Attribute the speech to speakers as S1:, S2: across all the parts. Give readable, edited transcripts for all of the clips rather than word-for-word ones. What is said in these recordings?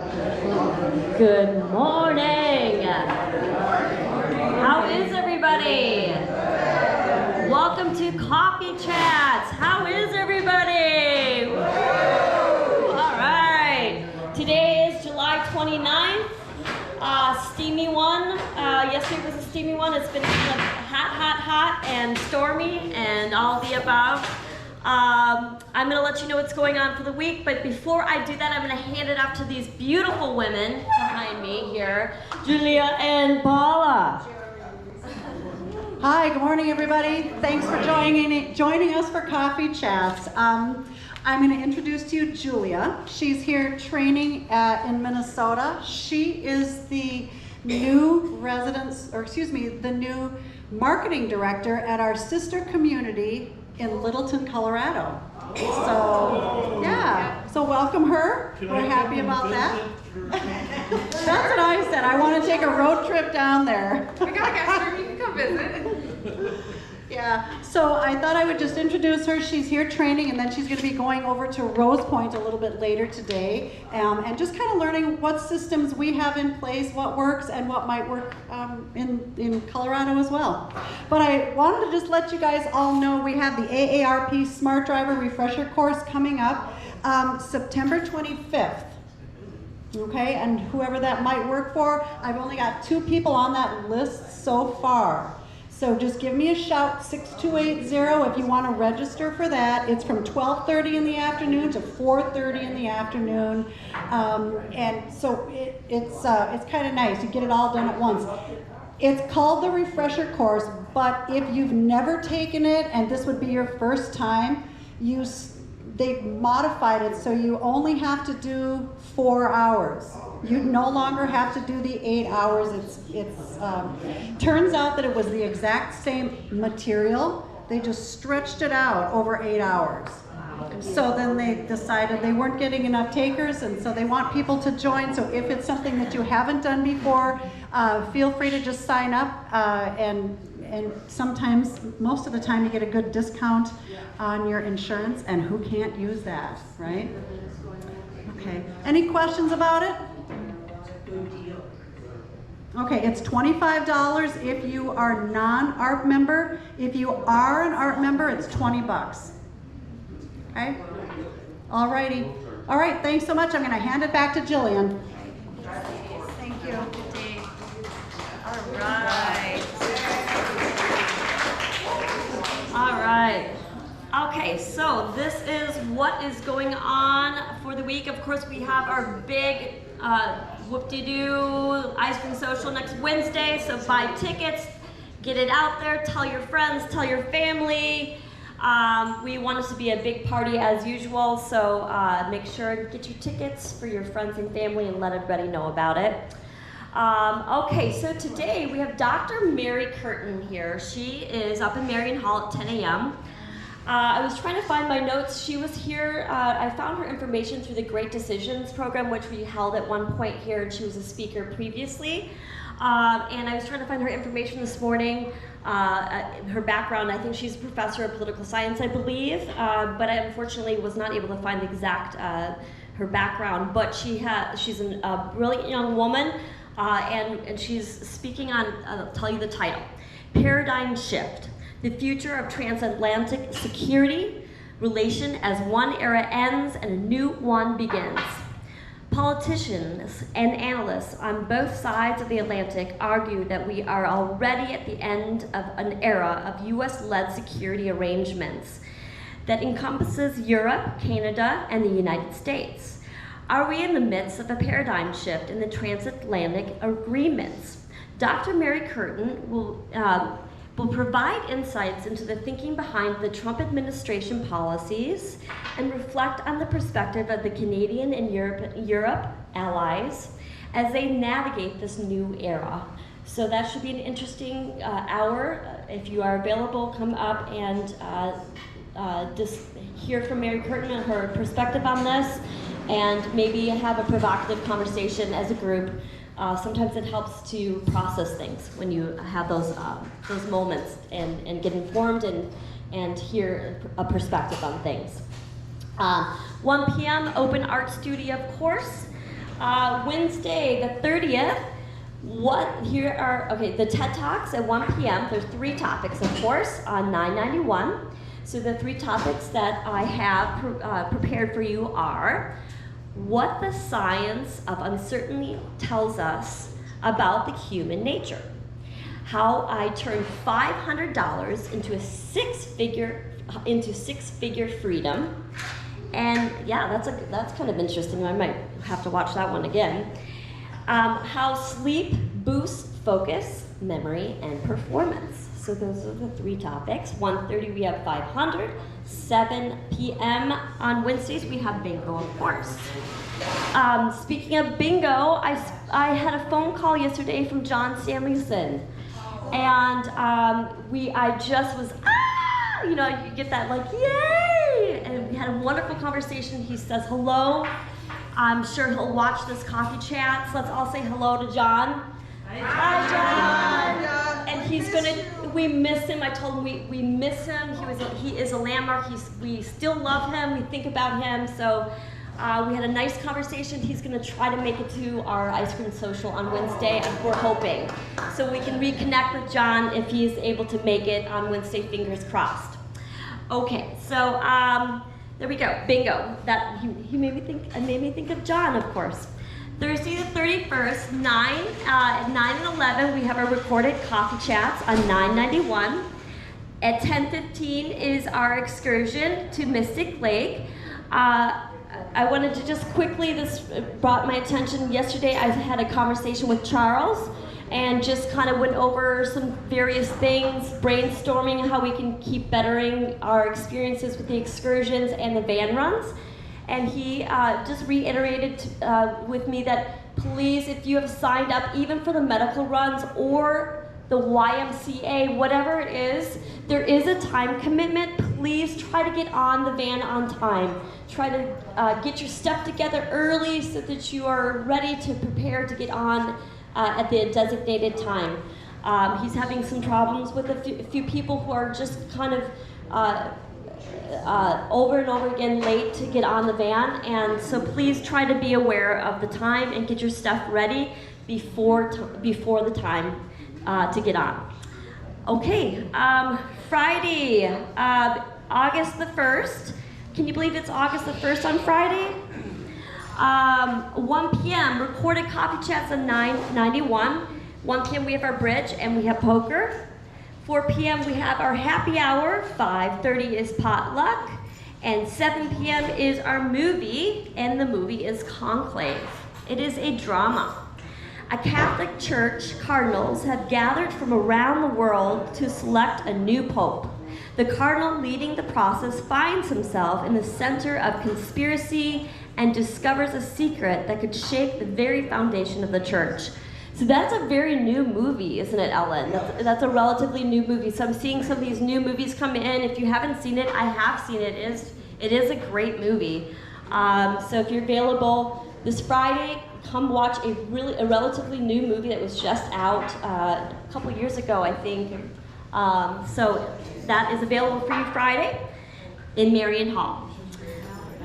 S1: Good morning. How is everybody? Welcome to Coffee Chats. How is everybody? Woo! All right. Today is July 29th. Steamy one. Yesterday was a steamy one. It's been kind of hot, and stormy, and all the above. I'm going to let you know what's going on for the week, but before I do that, I'm going to hand it off to these beautiful women behind me here, Julia and Paula.
S2: Hi, good morning, everybody. Thanks for joining us for Coffee Chats. I'm going to introduce to you Julia. She's here training in Minnesota. She is the new the new marketing director at our sister community in Littleton, Colorado. So, yeah. So welcome her. We're happy about that. That's what I said. I want to take a road trip down there.
S3: We got a guest room. You can come visit.
S2: Yeah, so I thought I would just introduce her. She's here training, and then she's going to be going over to Rose Point a little bit later today, and just kind of learning what systems we have in place, what works, and what might work in Colorado as well. But I wanted to just let you guys all know we have the AARP Smart Driver Refresher course coming up September 25th. Okay, and whoever that might work for, I've only got 2 people on that list so far. So just give me a shout, 6280, if you want to register for that. It's from 12:30 in the afternoon to 4:30 in the afternoon. And so it's kind of nice. You get it all done at once. It's called the Refresher Course, but if you've never taken it and this would be your first time, they've modified it so you only have to do 4 hours. You no longer have to do the 8 hours. Turns out that it was the exact same material. They just stretched it out over 8 hours. So then they decided they weren't getting enough takers, and so they want people to join. So if it's something that you haven't done before, feel free to just sign up, and sometimes, most of the time, you get a good discount on your insurance, and who can't use that, right? Okay, any questions about it? Okay, it's $25 if you are non-ARP member. If you are an ARP member, it's $20. Okay? Alrighty. All right, thanks so much. I'm going to hand it back to Jillian. Thank you.
S1: All right. All right. Okay, so this is what is going on for the week. Of course, we have our big whoop-de-doo ice cream social next Wednesday, so buy tickets, get it out there, tell your friends, tell your family. We want it to be a big party as usual, so make sure to get your tickets for your friends and family and let everybody know about it. Okay, so today we have Dr. Mary Curtin here. She is up in Marion Hall at 10 a.m. I was trying to find my notes. She was here. I found her information through the Great Decisions program, which we held at one point here, and she was a speaker previously. And I was trying to find her information this morning. Her background, I think she's a professor of political science, I believe, but I unfortunately was not able to find the exact her background. But she's a brilliant young woman, and she's speaking on, I'll tell you the title, Paradigm Shift. The future of transatlantic security relation as one era ends and a new one begins. Politicians and analysts on both sides of the Atlantic argue that we are already at the end of an era of US-led security arrangements that encompasses Europe, Canada, and the United States. Are we in the midst of a paradigm shift in the transatlantic agreements? Dr. Mary Curtin will provide insights into the thinking behind the Trump administration policies and reflect on the perspective of the Canadian and Europe allies as they navigate this new era. So that should be an interesting hour. If you are available, come up and just hear from Mary Curtin and her perspective on this, and maybe have a provocative conversation as a group. Sometimes it helps to process things when you have those moments and get informed and hear a perspective on things. 1 p.m. Open Art Studio, of course. Wednesday, the 30th, the TED Talks at 1 p.m. There's 3 topics, of course, on 991. So the 3 topics that I have prepared for you are what the science of uncertainty tells us about the human nature, how I turned $500 into six-figure freedom, and yeah, that's kind of interesting. I might have to watch that one again. How sleep boosts focus, memory, and performance. So those are the 3 topics. 1:30 we have 500. 7 p.m. on Wednesdays we have bingo, of course. Speaking of bingo, I had a phone call yesterday from John Samuelson, and I just was you get that like yay, and we had a wonderful conversation. He says hello. I'm sure he'll watch this coffee chat, so let's all say hello to John. Hi, John. And we miss him. I told him we miss him. He is a landmark. We still love him. We think about him. So we had a nice conversation. He's going to try to make it to our ice cream social on Wednesday. We're hoping. So we can reconnect with John if he's able to make it on Wednesday, fingers crossed. Okay, so there we go, bingo. That he made me think of John, of course. Thursday the 31st, 9 and 11, we have our recorded coffee chats on 991. At 10:15 is our excursion to Mystic Lake. I wanted to just quickly, this brought my attention. Yesterday I had a conversation with Charles and just kind of went over some various things, brainstorming how we can keep bettering our experiences with the excursions and the van runs. And he just reiterated with me that please, if you have signed up even for the medical runs or the YMCA, whatever it is, there is a time commitment. Please try to get on the van on time. Try to get your stuff together early so that you are ready to prepare to get on at the designated time. He's having some problems with a few people who are just kind of over and over again late to get on the van, and so please try to be aware of the time and get your stuff ready before the time to get on. Okay, Friday, August the 1st. Can you believe it's August the 1st on Friday? 1 p.m. recorded coffee chats on 991. 1 p.m. we have our bridge and we have poker. 4 p.m. we have our happy hour. 5:30 is potluck. And 7 p.m. is our movie, and the movie is Conclave. It is a drama. A Catholic Church cardinals have gathered from around the world to select a new pope. The cardinal leading the process finds himself in the center of conspiracy and discovers a secret that could shake the very foundation of the church. So that's a very new movie, isn't it, Ellen? That's a relatively new movie. So I'm seeing some of these new movies come in. If you haven't seen it, I have seen it. It is a great movie. So if you're available this Friday, come watch a relatively new movie that was just out a couple years ago, I think. So that is available for you Friday in Marion Hall.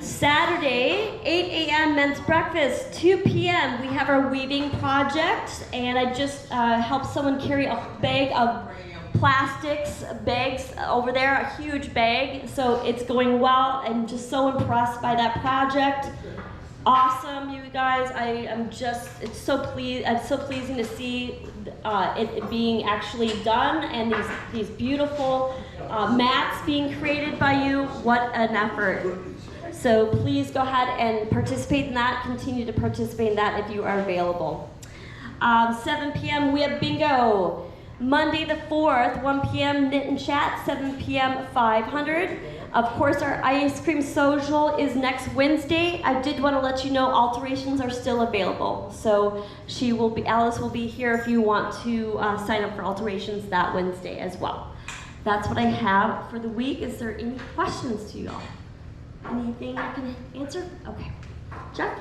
S1: Saturday, 8 a.m. men's breakfast, 2 p.m. we have our weaving project, and I just helped someone carry a bag of bags over there, a huge bag, so it's going well. I'm just so impressed by that project. Awesome, you guys. I'm so pleasing to see it being actually done, and these beautiful mats being created by you. What an effort. So please go ahead and participate in that. Continue to participate in that if you are available. 7 p.m. we have bingo. Monday the 4th, 1 p.m. knit and chat, 7 p.m. 500. Of course, our ice cream social is next Wednesday. I did want to let you know alterations are still available. So Alice will be here if you want to sign up for alterations that Wednesday as well. That's what I have for the week. Is there any questions to you all? Anything I can answer? Okay. Jeff?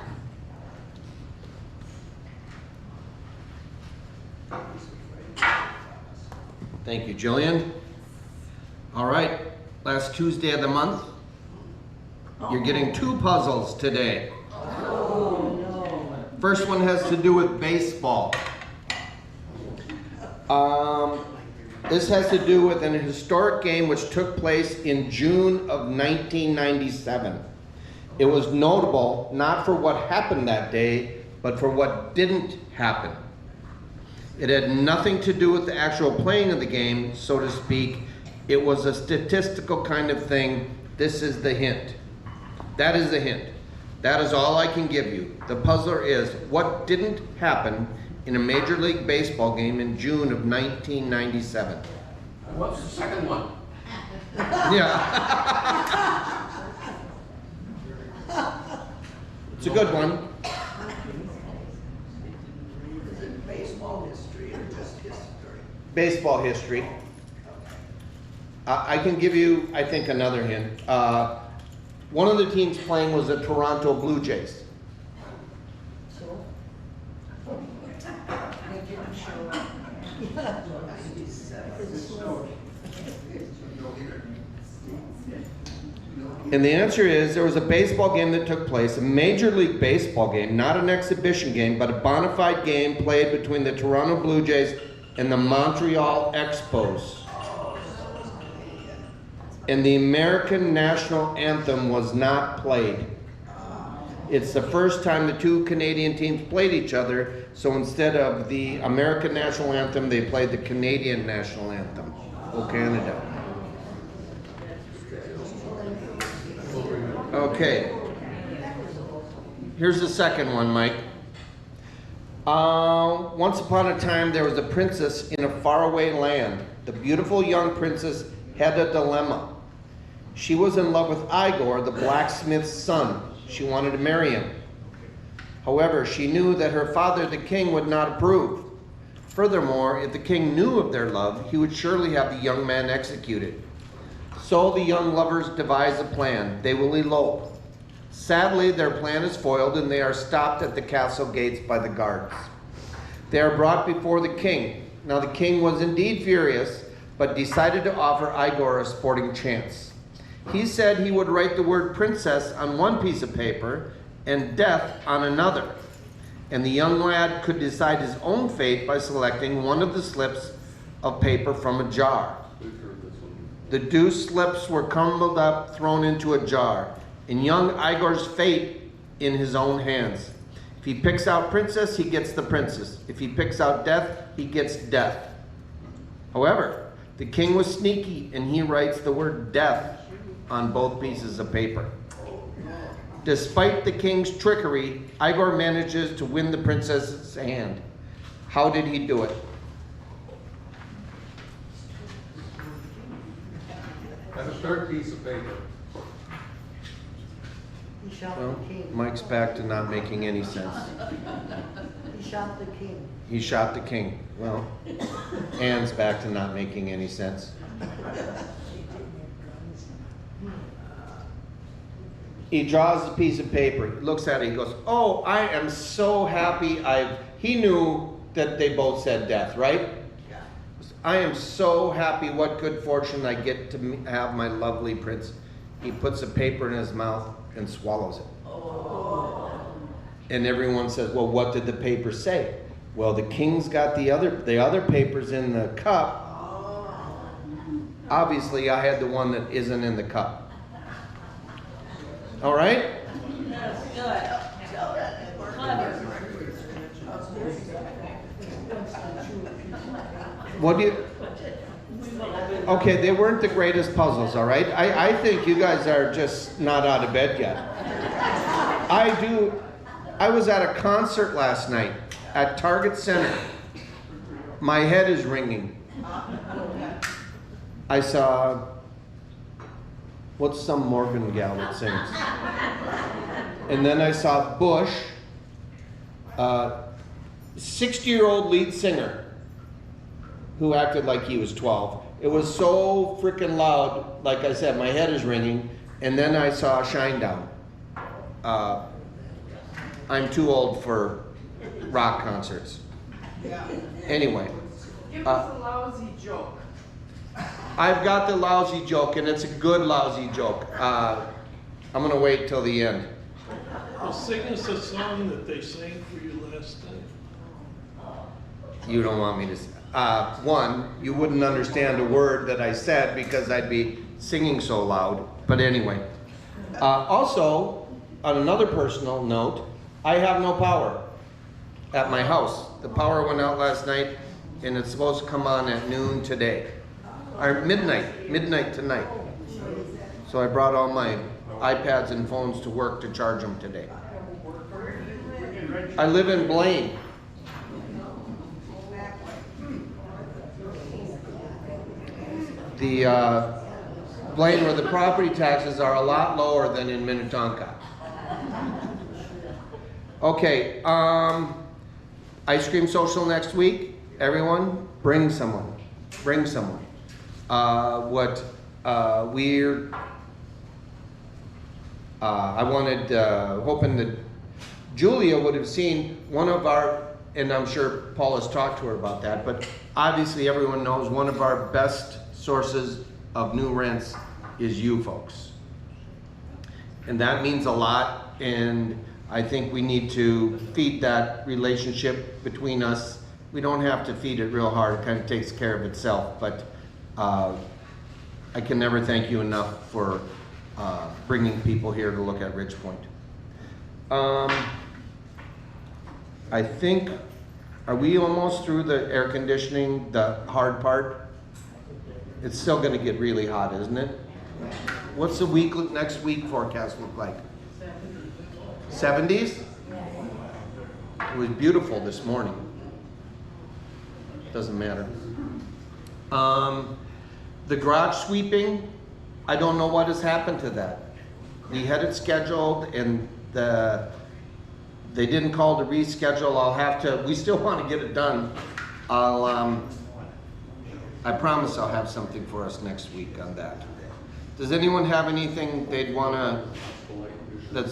S4: Thank you, Jillian. All right, last Tuesday of the month, you're getting 2 puzzles today. First one has to do with baseball. This has to do with an historic game which took place in June of 1997. It was notable not for what happened that day, but for what didn't happen. It had nothing to do with the actual playing of the game, so to speak. It was a statistical kind of thing. This is the hint. That is the hint. That is all I can give you. The puzzler is what didn't happen in a Major League Baseball game in June of 1997.
S5: What's the second one?
S4: Yeah. It's a good one.
S6: Is it baseball history or just history?
S4: Baseball history. I can give you, I think, another hint. One of the teams playing was the Toronto Blue Jays. And the answer is there was a baseball game that took place, a Major League Baseball game, not an exhibition game, but a bona fide game played between the Toronto Blue Jays and the Montreal Expos. And the American national anthem was not played. It's the first time the two Canadian teams played each other, so instead of the American national anthem, they played the Canadian national anthem. Oh, Canada. Okay. Here's the second one, Mike. Once upon a time, there was a princess in a faraway land. The beautiful young princess had a dilemma. She was in love with Igor, the blacksmith's son. She wanted to marry him. However, she knew that her father, the king, would not approve. Furthermore, if the king knew of their love, he would surely have the young man executed. So the young lovers devise a plan. They will elope. Sadly, their plan is foiled and they are stopped at the castle gates by the guards. They are brought before the king. Now the king was indeed furious, but decided to offer Igor a sporting chance. He said he would write the word princess on one piece of paper and death on another. And the young lad could decide his own fate by selecting one of the slips of paper from a jar. The deuce slips were crumbled up, thrown into a jar, and young Igor's fate in his own hands. If he picks out princess, he gets the princess. If he picks out death, he gets death. However, the king was sneaky, and he writes the word death on both pieces of paper. Despite the king's trickery, Igor manages to win the princess's hand. How did he do it?
S5: That's a third piece of paper.
S6: He shot
S4: Well,
S6: the king.
S4: Mike's back to not making any sense.
S6: He shot the king.
S4: He shot the king. Well, Anne's back to not making any sense. He draws a piece of paper, he looks at it, he goes, oh, I am so happy he knew that they both said death, right?
S6: Yeah.
S4: I am so happy, what good fortune I get to have my lovely prince. He puts a paper in his mouth and swallows it.
S6: Oh.
S4: And everyone says, well, what did the paper say? Well, the king's got the other papers in the cup.
S6: Oh.
S4: Obviously, I had the one that isn't in the cup. All right? What do you... Okay, they weren't the greatest puzzles, all right? I think you guys are just not out of bed yet. I was at a concert last night at Target Center. My head is ringing. I saw... What's some Morgan gal that sings? And then I saw Bush, 60-year-old lead singer, who acted like he was 12. It was so freaking loud, like I said, my head is ringing. And then I saw Shinedown. I'm too old for rock concerts. Anyway.
S3: Give us a lousy joke.
S4: I've got the lousy joke, and it's a good lousy joke. I'm going to wait till the end.
S7: Well, sing us a song that they sang for you last night.
S4: You don't want me to. One, you wouldn't understand a word that I said because I'd be singing so loud. But anyway. Also, on another personal note, I have no power at my house. The power went out last night, and it's supposed to come on at noon today. Or midnight tonight. So I brought all my iPads and phones to work to charge them today. I live in Blaine. The Blaine, where the property taxes are a lot lower than in Minnetonka. Okay, ice cream social next week. Everyone, bring someone. Bring someone. I wanted, hoping that Julia would have seen one of our, and I'm sure Paul has talked to her about that, but obviously everyone knows one of our best sources of new rents is you folks. And that means a lot, and I think we need to feed that relationship between us. We don't have to feed it real hard, it kind of takes care of itself, but I can never thank you enough for bringing people here to look at Ridge Point. I think, are we almost through the air conditioning, the hard part? It's still gonna get really hot, isn't it? What's the next week forecast look like? 70s? It was beautiful this morning. Doesn't matter. The garage sweeping, I don't know what has happened to that. We had it scheduled and they didn't call to reschedule. We still want to get it done. I promise I'll have something for us next week on that. Does anyone have anything they'd want to,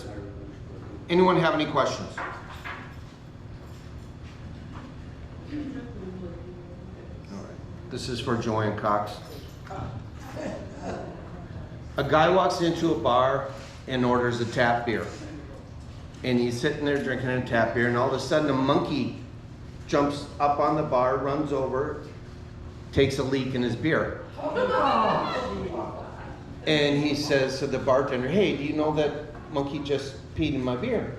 S4: anyone have any questions? All right. This is for Joanne Cox. A guy walks into a bar and orders a tap beer. And he's sitting there drinking a tap beer, and all of a sudden a monkey jumps up on the bar, runs over, takes a leak in his beer. And he says to the bartender, "Hey, do you know that monkey just peed in my beer?"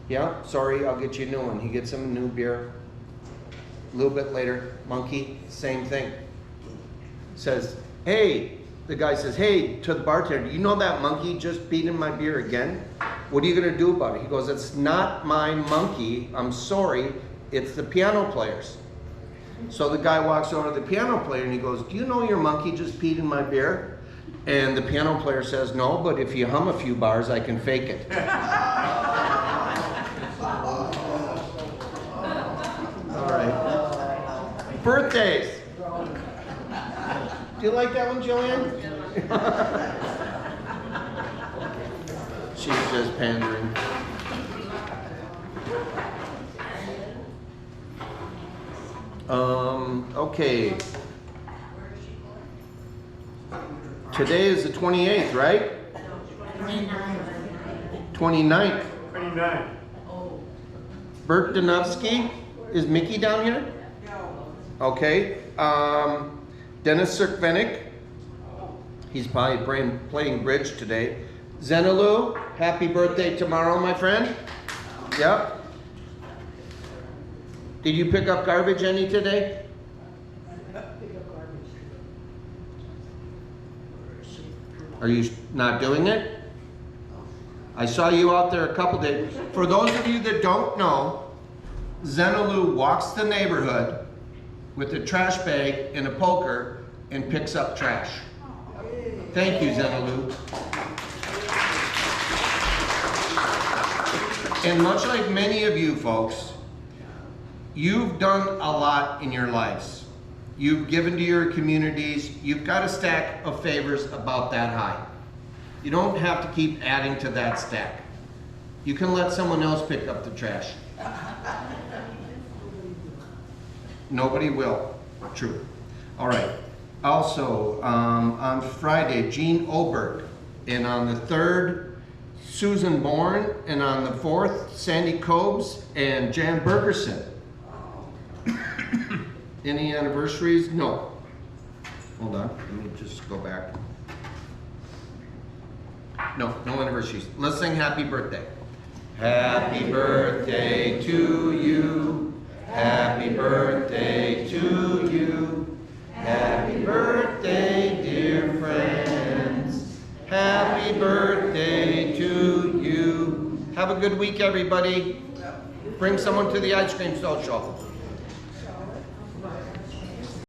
S4: "Yeah, sorry, I'll get you a new one." He gets him a new beer. A little bit later, monkey, same thing. Says, "Hey," the guy says, "Hey," to the bartender, "you know that monkey just peed in my beer again? What are you gonna do about it?" He goes, "It's not my monkey, I'm sorry, it's the piano player's." So the guy walks over to the piano player and he goes, "Do you know your monkey just peed in my beer?" And the piano player says, "No, but if you hum a few bars, I can fake it." All right. Birthdays. Do you like that one, Joanne? She's just pandering. Okay. Today is the 28th, right? 29th.
S7: 29.
S4: Bert Danowski, is Mickey down here?
S3: No.
S4: Okay. Dennis Sirkvenik, he's probably playing bridge today. Zenalu, happy birthday tomorrow, my friend. Yep. Did you pick up garbage any today? Are you not doing it? I saw you out there a couple days. For those of you that don't know, Zenalu walks the neighborhood with a trash bag and a poker and picks up trash. Thank you, Zenalu. And much like many of you folks, you've done a lot in your lives. You've given to your communities. You've got a stack of favors about that high. You don't have to keep adding to that stack. You can let someone else pick up the trash. Nobody will. True. All right. Also, on Friday, Gene Oberg. And on the 3rd, Susan Bourne, and on the 4th, Sandy Cobes and Jan Bergerson. Any anniversaries? No. Hold on, let me just go back. No anniversaries. Let's sing happy birthday. Happy birthday to you. Happy birthday to you. Happy birthday, dear friends. Happy birthday to you. Have a good week, everybody. Bring someone to the ice cream social.